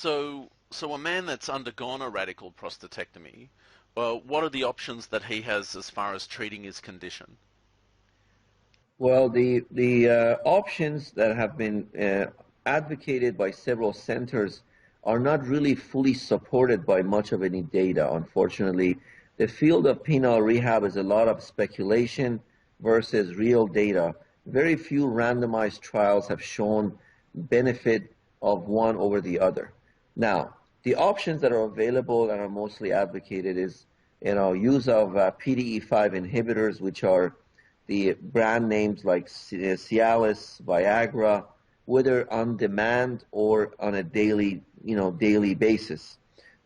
So a man that's undergone a radical prostatectomy, what are the options that he has as far as treating his condition? Well, the options that have been advocated by several centers are not really fully supported by much of any data, unfortunately. The field of penile rehab is a lot of speculation versus real data. Very few randomized trials have shown benefit of one over the other. Now, the options that are available and are mostly advocated is, use of PDE5 inhibitors, which are the brand names like Cialis, Viagra, whether on demand or on a daily basis.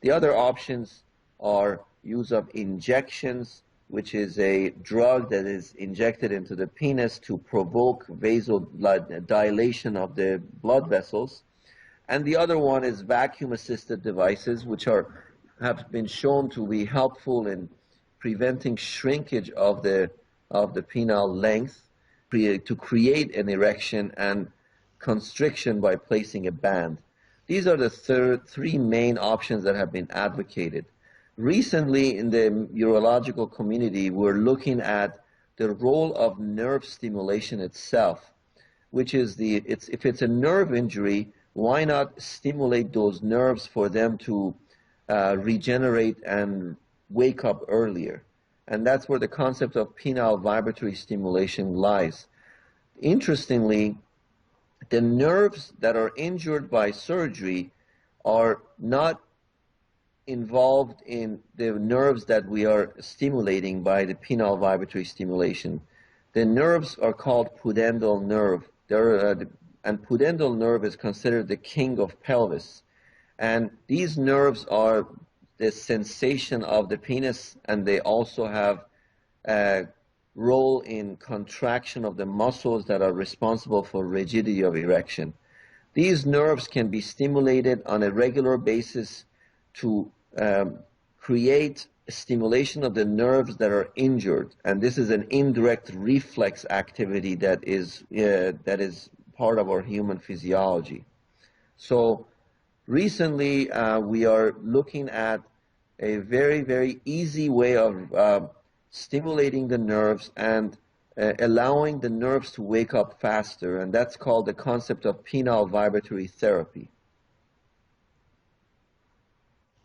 The other options are use of injections, which is a drug that is injected into the penis to provoke vasodilation of the blood vessels. And the other one is vacuum-assisted devices, which have been shown to be helpful in preventing shrinkage of the penile length, to create an erection and constriction by placing a band. These are the three main options that have been advocated. Recently, in the urological community, we're looking at the role of nerve stimulation itself, which is if it's a nerve injury, why not stimulate those nerves for them to regenerate and wake up earlier? And that's where the concept of penile vibratory stimulation lies. Interestingly, the nerves that are injured by surgery are not involved in the nerves that we are stimulating by the penile vibratory stimulation. The nerves are called pudendal nerve. And pudendal nerve is considered the king of pelvis. And these nerves are the sensation of the penis, and they also have a role in contraction of the muscles that are responsible for rigidity of erection. These nerves can be stimulated on a regular basis to create stimulation of the nerves that are injured, and this is an indirect reflex activity that is part of our human physiology. So recently we are looking at a very, very easy way of stimulating the nerves and allowing the nerves to wake up faster, and that's called the concept of penile vibratory therapy.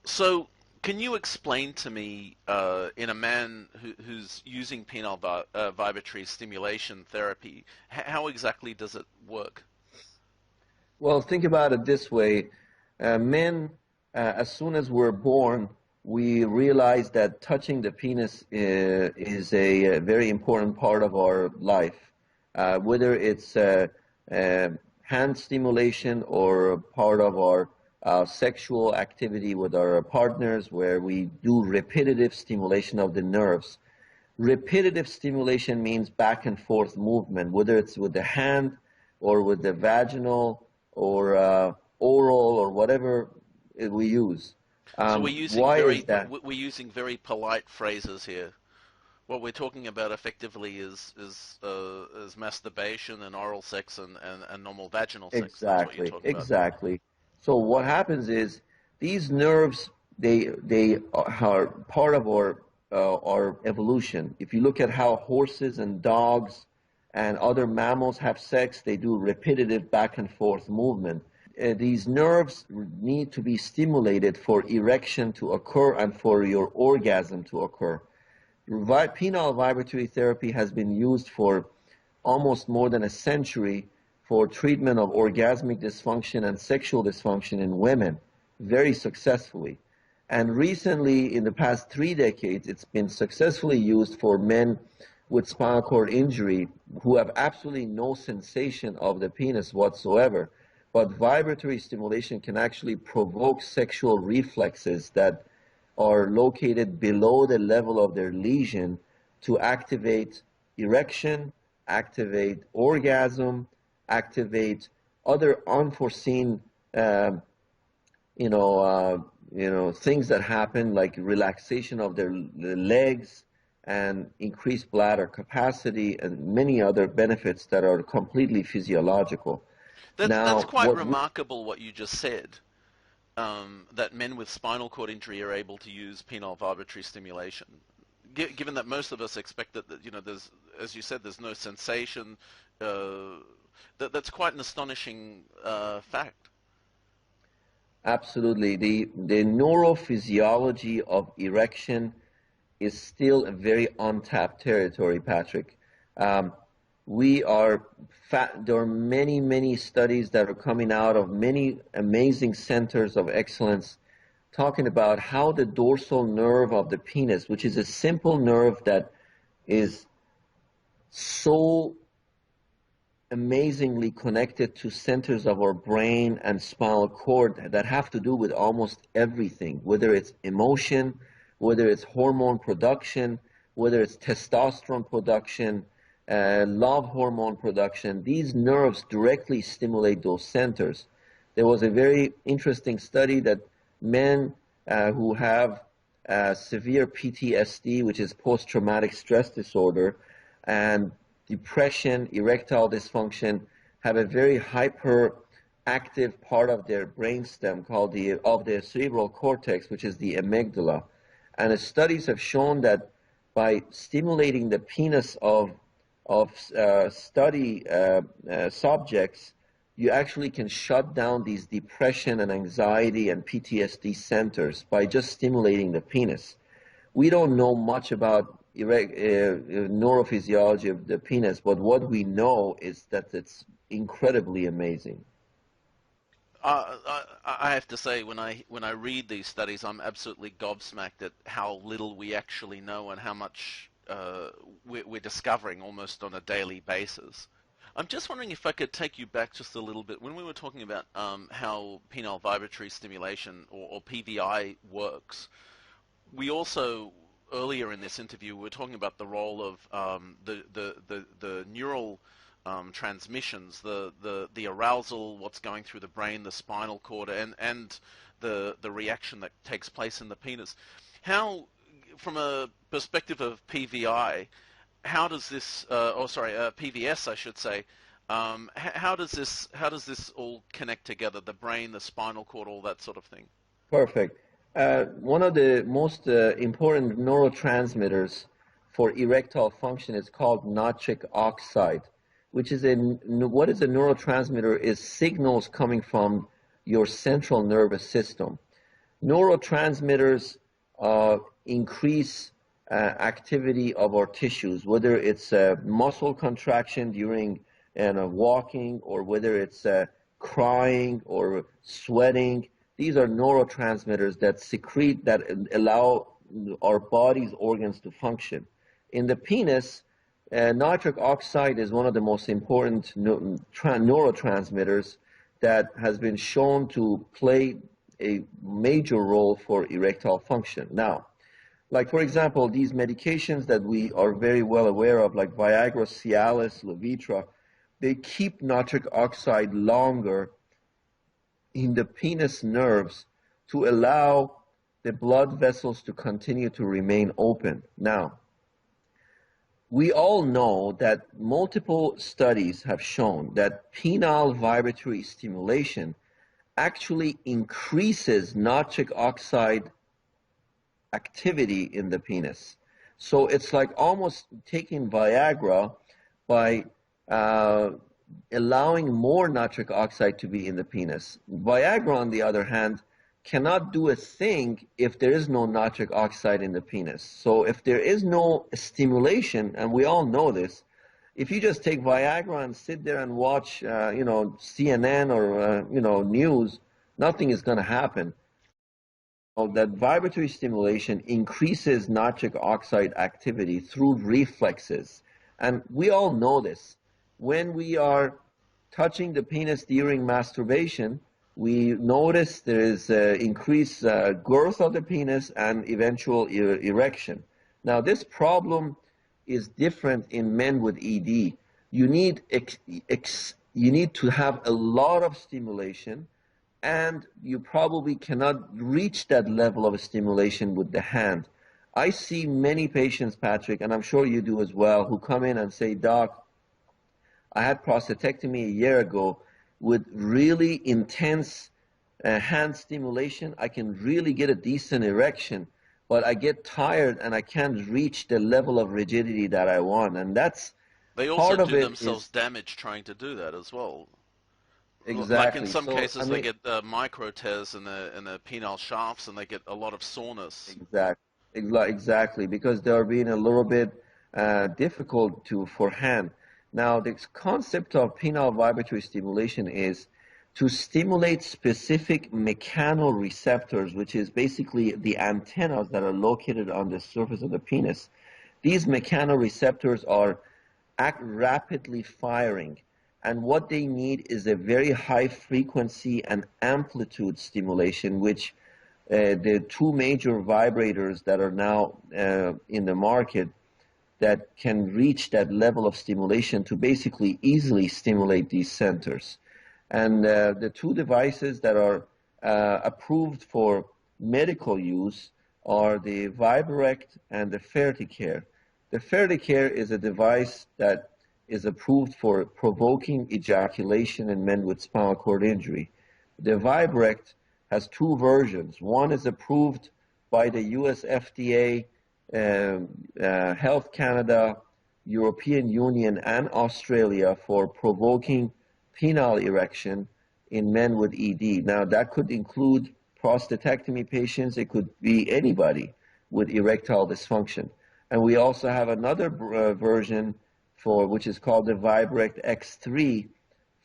So, can you explain to me, in a man who's using penile vibratory stimulation therapy, how exactly does it work? Well, think about it this way. Men, as soon as we're born, we realize that touching the penis is a very important part of our life, whether it's hand stimulation or part of our sexual activity with our partners, where we do repetitive stimulation of the nerves. Repetitive stimulation means back and forth movement, whether it's with the hand or with the vaginal or oral or whatever we use. So we're using very polite phrases here. What we're talking about effectively is masturbation and oral sex and normal vaginal sex. Exactly, that's what you're talking exactly. So what happens is these nerves, they are part of our evolution. If you look at how horses and dogs and other mammals have sex, they do repetitive back and forth movement. These nerves need to be stimulated for erection to occur and for your orgasm to occur. Penile vibratory therapy has been used for almost more than a century for treatment of orgasmic dysfunction and sexual dysfunction in women, very successfully. And recently, in the past 3 decades, it's been successfully used for men with spinal cord injury who have absolutely no sensation of the penis whatsoever. But vibratory stimulation can actually provoke sexual reflexes that are located below the level of their lesion to activate erection, activate orgasm, activate other unforeseen, things that happen, like relaxation of their legs and increased bladder capacity and many other benefits that are completely physiological. That's quite remarkable what you just said. that men with spinal cord injury are able to use penile vibratory stimulation, given that most of us expect that, there's, as you said, there's no sensation. That's quite an astonishing fact. Absolutely. The neurophysiology of erection is still a very untapped territory, Patrick. There are many, many studies that are coming out of many amazing centers of excellence talking about how the dorsal nerve of the penis, which is a simple nerve that is so amazingly connected to centers of our brain and spinal cord that have to do with almost everything, whether it's emotion, whether it's hormone production, whether it's testosterone production, love hormone production. These nerves directly stimulate those centers. There was a very interesting study that men who have severe PTSD, which is post-traumatic stress disorder, and depression, erectile dysfunction, have a very hyperactive part of their brainstem called of the cerebral cortex, which is the amygdala. And the studies have shown that by stimulating the penis of study subjects, you actually can shut down these depression and anxiety and PTSD centers by just stimulating the penis. We don't know much about neurophysiology of the penis, but what we know is that it's incredibly amazing. I have to say, when I read these studies, I'm absolutely gobsmacked at how little we actually know and how much we're discovering almost on a daily basis. I'm just wondering if I could take you back just a little bit. When we were talking about how penile vibratory stimulation, or PVI, works, we also, earlier in this interview, we were talking about the role of the neural transmissions, the arousal, what's going through the brain, the spinal cord, and the reaction that takes place in the penis. How, from a perspective of PVI, how does this, PVS, I should say, how does this all connect together? The brain, the spinal cord, all that sort of thing. Perfect. One of the most important neurotransmitters for erectile function is called nitric oxide, which is what is a neurotransmitter? Is signals coming from your central nervous system. Neurotransmitters increase activity of our tissues, whether it's muscle contraction during walking, or whether it's crying or sweating. These are neurotransmitters that secrete, that allow our body's organs to function. In the penis, nitric oxide is one of the most important neurotransmitters that has been shown to play a major role for erectile function. Now, like for example, these medications that we are very well aware of, like Viagra, Cialis, Levitra, they keep nitric oxide longer in the penis nerves to allow the blood vessels to continue to remain open. Now, we all know that multiple studies have shown that penile vibratory stimulation actually increases nitric oxide activity in the penis. So it's like almost taking Viagra by allowing more nitric oxide to be in the penis. Viagra, on the other hand, cannot do a thing if there is no nitric oxide in the penis. So if there is no stimulation, and we all know this, if you just take Viagra and sit there and watch, CNN or, news, nothing is going to happen. That vibratory stimulation increases nitric oxide activity through reflexes. And we all know this. When we are touching the penis during masturbation, we notice there is increased girth of the penis and eventual erection. Now, this problem is different in men with ED. You need to have a lot of stimulation, and you probably cannot reach that level of stimulation with the hand. I see many patients, Patrick, and I'm sure you do as well, who come in and say, "Doc, I had prostatectomy a year ago with really intense hand stimulation, I can really get a decent erection, but I get tired and I can't reach the level of rigidity that I want. And that's They also part of do it themselves is damage trying to do that as well. Like in exactly. some So, I cases, they mean, get micro tears in the penile shafts, and they get a lot of soreness. exactly, because they are being a little bit difficult to for hand. Now, the concept of penile vibratory stimulation is to stimulate specific mechanoreceptors, which is basically the antennas that are located on the surface of the penis. These mechanoreceptors are act rapidly firing, and what they need is a very high frequency and amplitude stimulation, which the two major vibrators that are now in the market that can reach that level of stimulation to basically easily stimulate these centers. And the two devices that are approved for medical use are the Vibrect and the FertiCare. The FertiCare is a device that is approved for provoking ejaculation in men with spinal cord injury. The Vibrect has two versions. One is approved by the US FDA, Health Canada, European Union, and Australia for provoking penile erection in men with ED. Now, that could include prostatectomy patients. It could be anybody with erectile dysfunction. And we also have another version for which is called the Vibrect X3,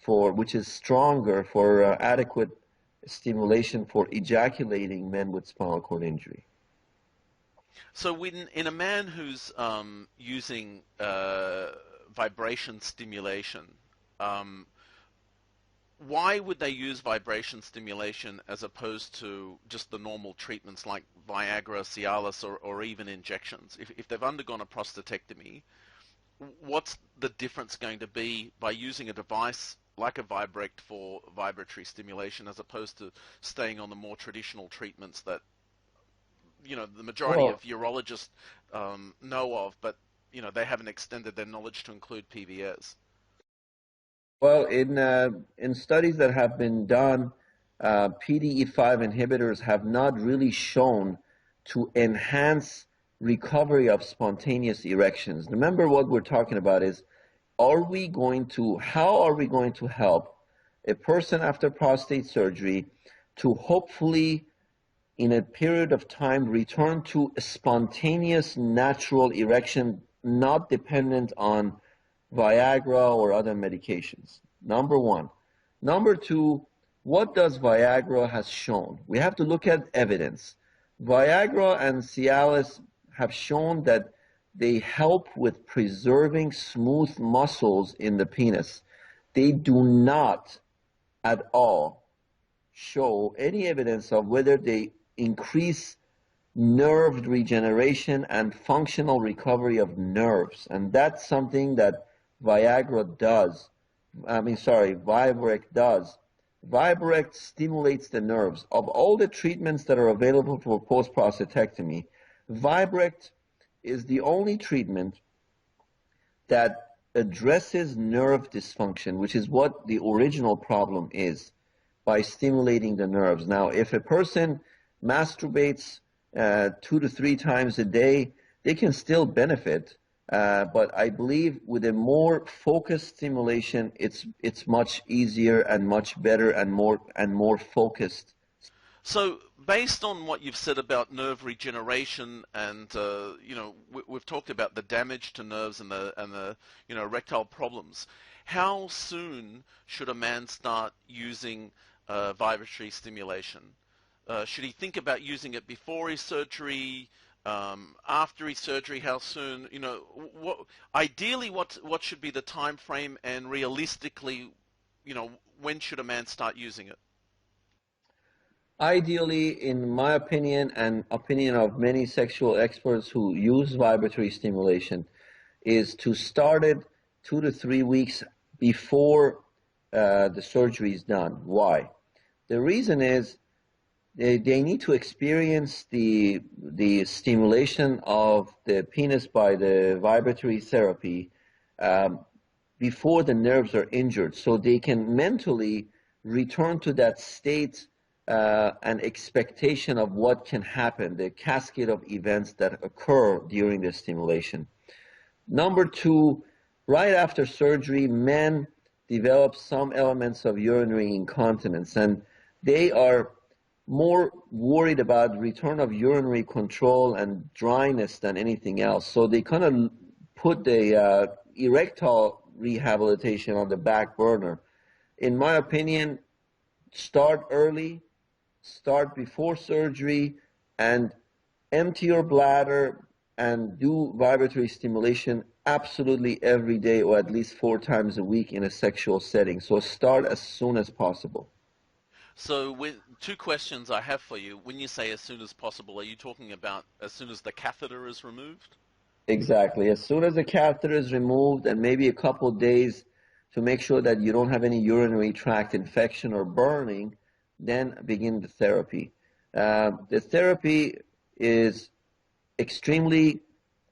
which is stronger for adequate stimulation for ejaculating men with spinal cord injury. So when in a man who's using vibration stimulation, um, why would they use vibration stimulation as opposed to just the normal treatments like Viagra, Cialis, or even injections? If they've undergone a prostatectomy, what's the difference going to be by using a device like a Vibrect for vibratory stimulation as opposed to staying on the more traditional treatments that the majority Well, of urologists know of, but they haven't extended their knowledge to include PVS. well, in studies that have been done, PDE5 inhibitors have not really shown to enhance recovery of spontaneous erections. Remember, what we're talking about is, how are we going to help a person after prostate surgery to hopefully, in a period of time, return to a spontaneous natural erection, not dependent on Viagra or other medications? Number one. Number two, what does Viagra has shown? We have to look at evidence. Viagra and Cialis have shown that they help with preserving smooth muscles in the penis. They do not at all show any evidence of whether they increase nerve regeneration and functional recovery of nerves. And that's something that Viagra does. Vibrect does. Vibrect stimulates the nerves. Of all the treatments that are available for post-prostatectomy, Vibrect is the only treatment that addresses nerve dysfunction, which is what the original problem is, by stimulating the nerves. Now, if a person masturbates 2 to 3 times a day, they can still benefit. But I believe with a more focused stimulation, it's much easier and much better and more focused. So, based on what you've said about nerve regeneration, and we've talked about the damage to nerves and the erectile problems. How soon should a man start using vibratory stimulation? Should he think about using it before his surgery? After his surgery, how soon? Ideally, what should be the time frame, and realistically, when should a man start using it? Ideally, in my opinion and opinion of many sexual experts who use vibratory stimulation, is to start it 2 to 3 weeks before the surgery is done. Why? The reason is they need to experience the stimulation of the penis by the vibratory therapy before the nerves are injured, so they can mentally return to that state an expectation of what can happen, the cascade of events that occur during the stimulation. Number two, right after surgery, men develop some elements of urinary incontinence, and they are more worried about return of urinary control and dryness than anything else. So they kind of put the erectile rehabilitation on the back burner. In my opinion, start early, start before surgery, and empty your bladder and do vibratory stimulation absolutely every day, or at least 4 times a week in a sexual setting. So start as soon as possible. So two questions I have for you. When you say as soon as possible, are you talking about as soon as the catheter is removed? Exactly. As soon as the catheter is removed, and maybe a couple of days to make sure that you don't have any urinary tract infection or burning, then begin the therapy. The therapy is extremely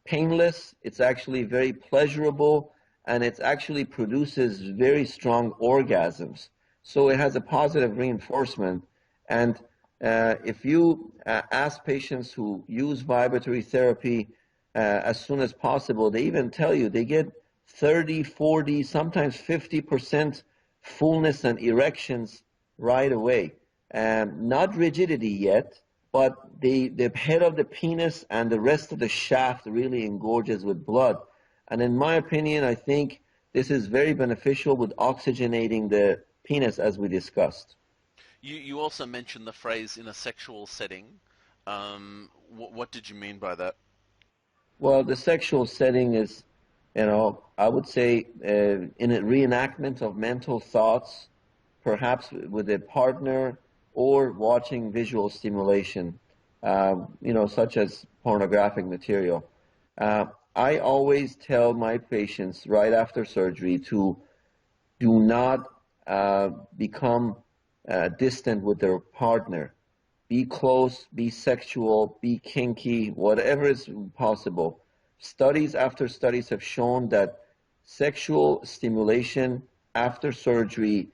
painless. It's actually very pleasurable, and it actually produces very strong orgasms. So it has a positive reinforcement. And if you ask patients who use vibratory therapy as soon as possible, they even tell you they get 30, 40, sometimes 50% fullness and erections right away. Not rigidity yet, but the head of the penis and the rest of the shaft really engorges with blood. And in my opinion, I think this is very beneficial with oxygenating the penis, as we discussed. You also mentioned the phrase in a sexual setting. What did you mean by that? Well, the sexual setting is, I would say in a reenactment of mental thoughts, perhaps with a partner, or watching visual stimulation, such as pornographic material. I always tell my patients right after surgery to do not become distant with their partner. Be close, be sexual, be kinky, whatever is possible. Studies after studies have shown that sexual stimulation after surgery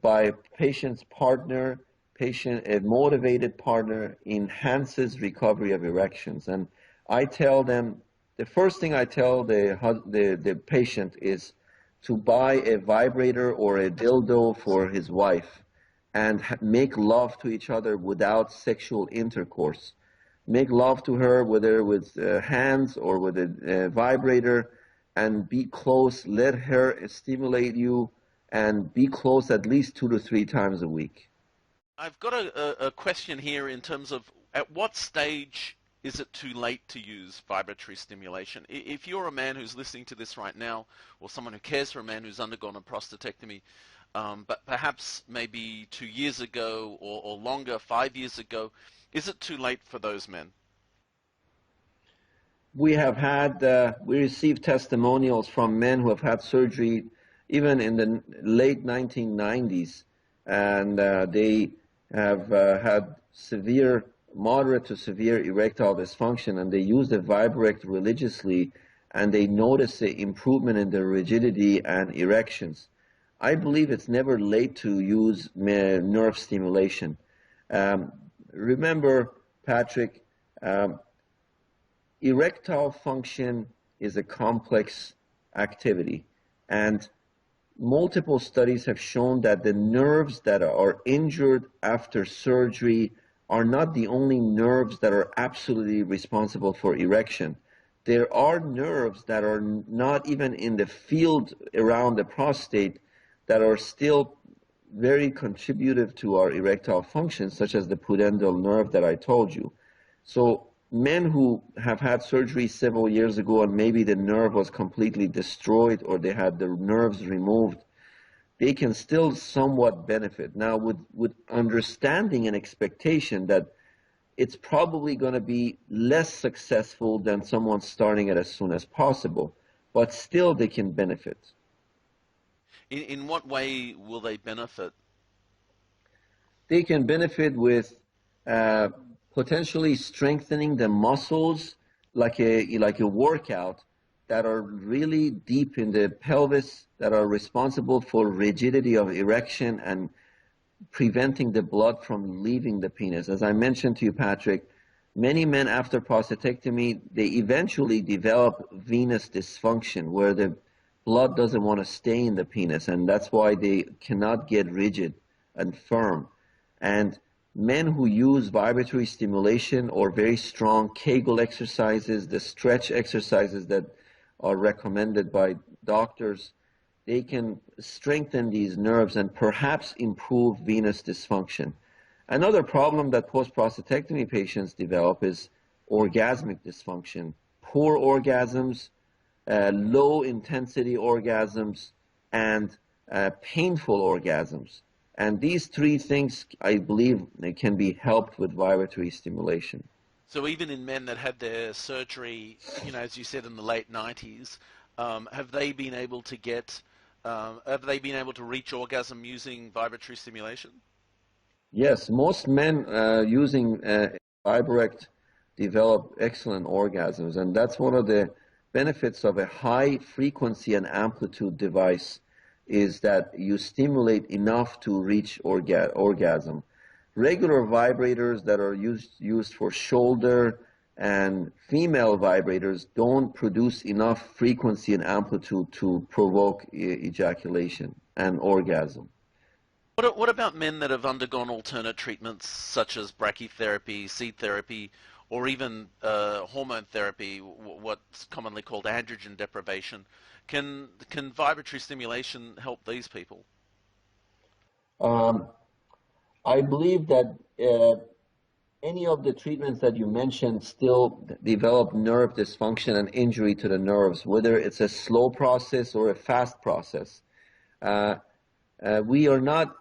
by patient's partner, a motivated partner, enhances recovery of erections. And I tell them, the first thing I tell the patient is to buy a vibrator or a dildo for his wife and make love to each other without sexual intercourse. Make love to her, whether with hands or with a vibrator, and be close. Let her stimulate you, and be close at least 2 to 3 times a week. I've got a question here in terms of at what stage is it too late to use vibratory stimulation? If you're a man who's listening to this right now, or someone who cares for a man who's undergone a prostatectomy, but perhaps maybe 2 years ago or longer, 5 years ago, is it too late for those men? We received testimonials from men who have had surgery even in the late 1990s, and they have had moderate to severe erectile dysfunction, and they use the Vibrect religiously, and they notice the improvement in their rigidity and erections. I believe it's never late to use nerve stimulation. Remember, Patrick, erectile function is a complex activity, and multiple studies have shown that the nerves that are injured after surgery are not the only nerves that are absolutely responsible for erection. There are nerves that are not even in the field around the prostate that are still very contributive to our erectile function, such as the pudendal nerve that I told you. So men who have had surgery several years ago and maybe the nerve was completely destroyed or they had the nerves removed, they can still somewhat benefit. Now, with understanding and expectation that it's probably going to be less successful than someone starting it as soon as possible, but still they can benefit. In what way will they benefit? They can benefit with potentially strengthening the muscles like a workout that are really deep in the pelvis, that are responsible for rigidity of erection and preventing the blood from leaving the penis. As I mentioned to you, Patrick, many men after prostatectomy, they eventually develop venous dysfunction where the blood doesn't want to stay in the penis, and that's why they cannot get rigid and firm. And men who use vibratory stimulation or very strong Kegel exercises, the stretch exercises that are recommended by doctors, they can strengthen these nerves and perhaps improve venous dysfunction. Another problem that post-prostatectomy patients develop is orgasmic dysfunction, poor orgasms, low-intensity orgasms, and painful orgasms. And these three things, I believe, can be helped with vibratory stimulation. So even in men that had their surgery, as you said, in the late 90s, have they been able to reach orgasm using vibratory stimulation? Yes, most men using Vibrect develop excellent orgasms, and that's one of the benefits of a high frequency and amplitude device, is that you stimulate enough to reach orgasm. Regular vibrators that are used for shoulder and female vibrators don't produce enough frequency and amplitude to provoke ejaculation and orgasm. What about men that have undergone alternate treatments such as brachytherapy, seed therapy, or even hormone therapy, what's commonly called androgen deprivation? Can vibratory stimulation help these people? I believe that any of the treatments that you mentioned still develop nerve dysfunction and injury to the nerves, whether it's a slow process or a fast process. We are not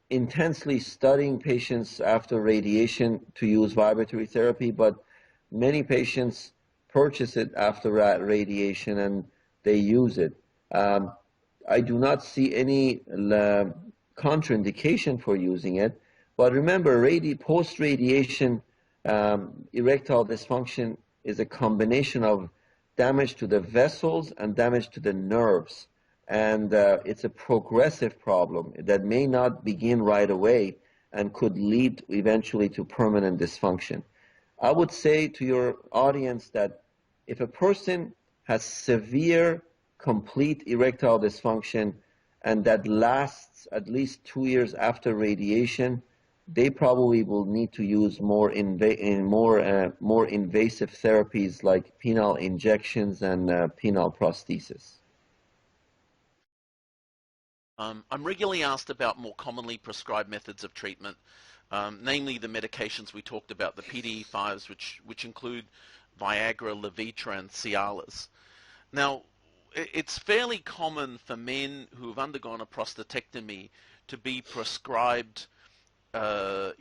intensely studying patients after radiation to use vibratory therapy, but many patients purchase it after radiation and they use it. I do not see any contraindication for using it, but remember, post-radiation erectile dysfunction is a combination of damage to the vessels and damage to the nerves. And it's a progressive problem that may not begin right away and could lead eventually to permanent dysfunction. I would say to your audience that if a person has severe, complete erectile dysfunction and that lasts at least 2 years after radiation, they probably will need to use more invasive therapies like penile injections and penile prosthesis. I'm regularly asked about more commonly prescribed methods of treatment, namely the medications we talked about, the PDE5s, which include Viagra, Levitra, and Cialis. Now, it's fairly common for men who have undergone a prostatectomy to be prescribed 5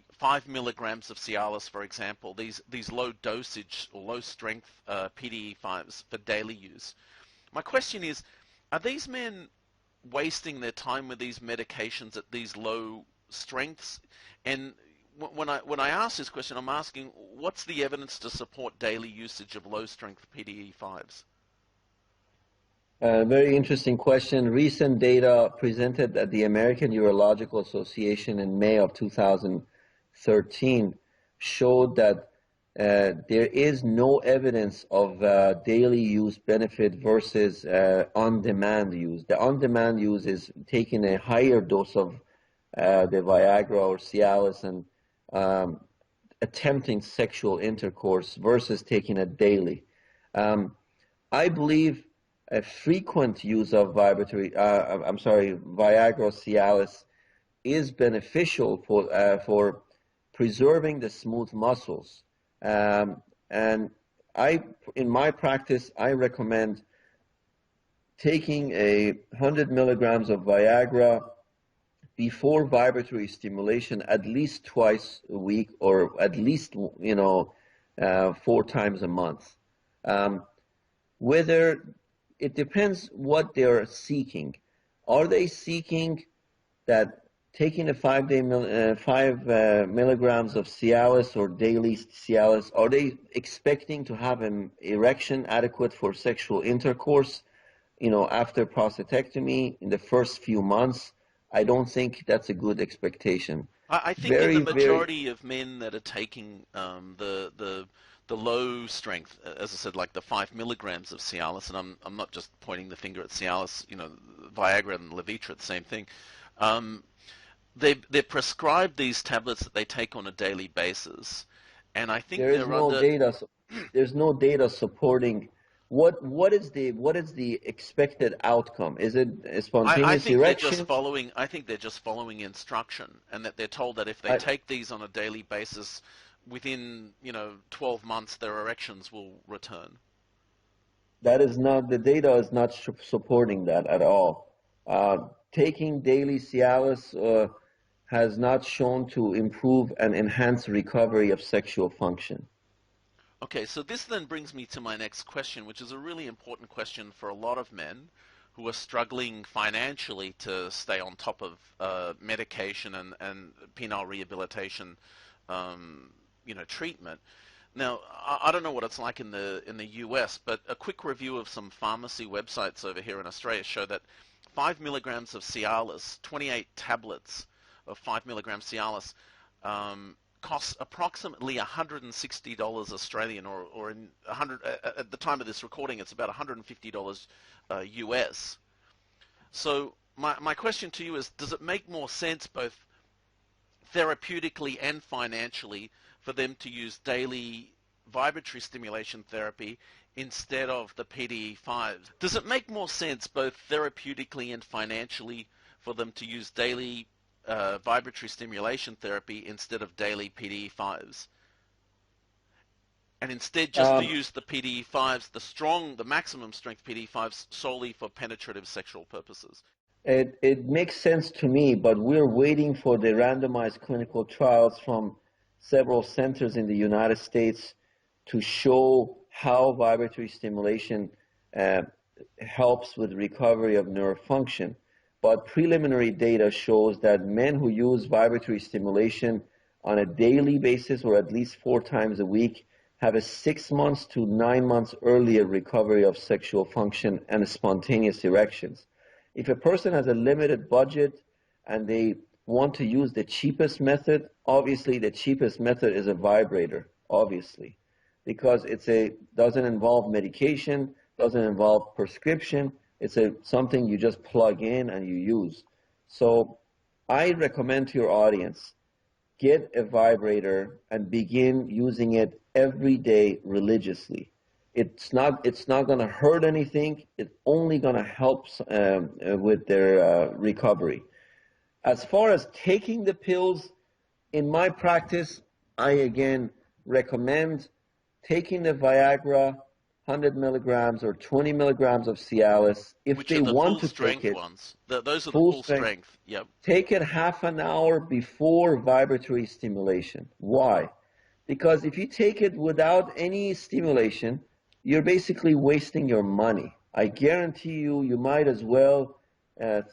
milligrams of Cialis, for example, these low dosage or low strength PDE5s for daily use. My question is, are these men wasting their time with these medications at these low strengths? And when I ask this question, I'm asking, what's the evidence to support daily usage of low strength PDE5s? Very interesting question. Recent data presented at the American Urological Association in May of 2013 showed that there is no evidence of daily use benefit versus on-demand use. The on-demand use is taking a higher dose of the Viagra or Cialis and attempting sexual intercourse versus taking it daily. I believe a frequent use of Viagra or Cialis is beneficial for preserving the smooth muscles. And in my practice, I recommend taking 100 milligrams of Viagra before vibratory stimulation at least twice a week, or at least 4 times a month. Whether it depends what they're seeking. Are they seeking that taking the 5 milligrams of Cialis or daily Cialis, are they expecting to have an erection adequate for sexual intercourse, after prostatectomy in the first few months? I don't think that's a good expectation. I think in Very, the very, majority of men that are taking the low strength, as I said, like the 5 milligrams of Cialis, and I'm not just pointing the finger at Cialis, you know, Viagra and Levitra, the same thing. Um, they're prescribed these tablets that they take on a daily basis, and I think there is they're no under. data. There's no data supporting what is the expected outcome? Is it a I spontaneous think they're just erection? following. I think they're just following instruction, and that they're told that if they I, take these on a daily basis, within 12 months, their erections will return. that is not the data is not supporting that at all. Taking daily Cialis has not shown to improve and enhance recovery of sexual function. Okay, so this then brings me to my next question, which is a really important question for a lot of men who are struggling financially to stay on top of medication and penile rehabilitation, treatment. Now, I don't know what it's like in the US, but a quick review of some pharmacy websites over here in Australia show that 5 milligrams of Cialis, 28 tablets of 5 milligrams Cialis, costs approximately $160 Australian, or in 100 at the time of this recording, it's about $150 US. So my question to you is, does it make more sense both therapeutically and financially for them to use daily vibratory stimulation therapy instead of the PDE5s? Does it make more sense both therapeutically and financially for them to use daily vibratory stimulation therapy instead of daily PDE5s? And instead just to use the PDE5s, the maximum strength PDE5s solely for penetrative sexual purposes? It makes sense to me, but we're waiting for the randomized clinical trials from several centers in the United States to show how vibratory stimulation helps with recovery of nerve function. But preliminary data shows that men who use vibratory stimulation on a daily basis or at least 4 times a week have a 6 months to 9 months earlier recovery of sexual function and spontaneous erections. If a person has a limited budget and they want to use the cheapest method, obviously the cheapest method is a vibrator, obviously, because doesn't involve medication, doesn't involve prescription. It's something you just plug in and you use. So I recommend to your audience, get a vibrator and begin using it every day religiously. It's not going to hurt anything. It's only going to help with their recovery. As far as taking the pills, in my practice, I again recommend taking the Viagra, 100 milligrams or 20 milligrams of Cialis. If Which they are the want full to take strength it, ones. Those are the full strength. Yep. take it half an hour before vibratory stimulation. Why? Because if you take it without any stimulation, you're basically wasting your money. I guarantee you, you might as well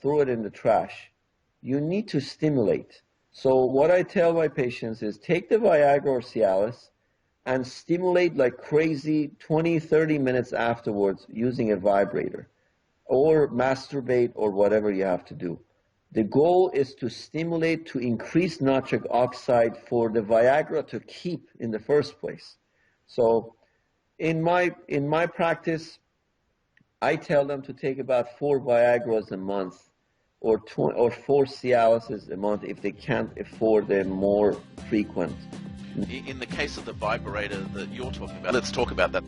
throw it in the trash. You need to stimulate. So what I tell my patients is take the Viagra or Cialis and stimulate like crazy 20, 30 minutes afterwards using a vibrator, or masturbate, or whatever you have to do. The goal is to stimulate to increase nitric oxide for the Viagra to keep in the first place. So in my practice, I tell them to take about 4 Viagras a month or 4 Cialises a month if they can't afford them more frequent. In the case of the vibrator that you're talking about, let's talk about that.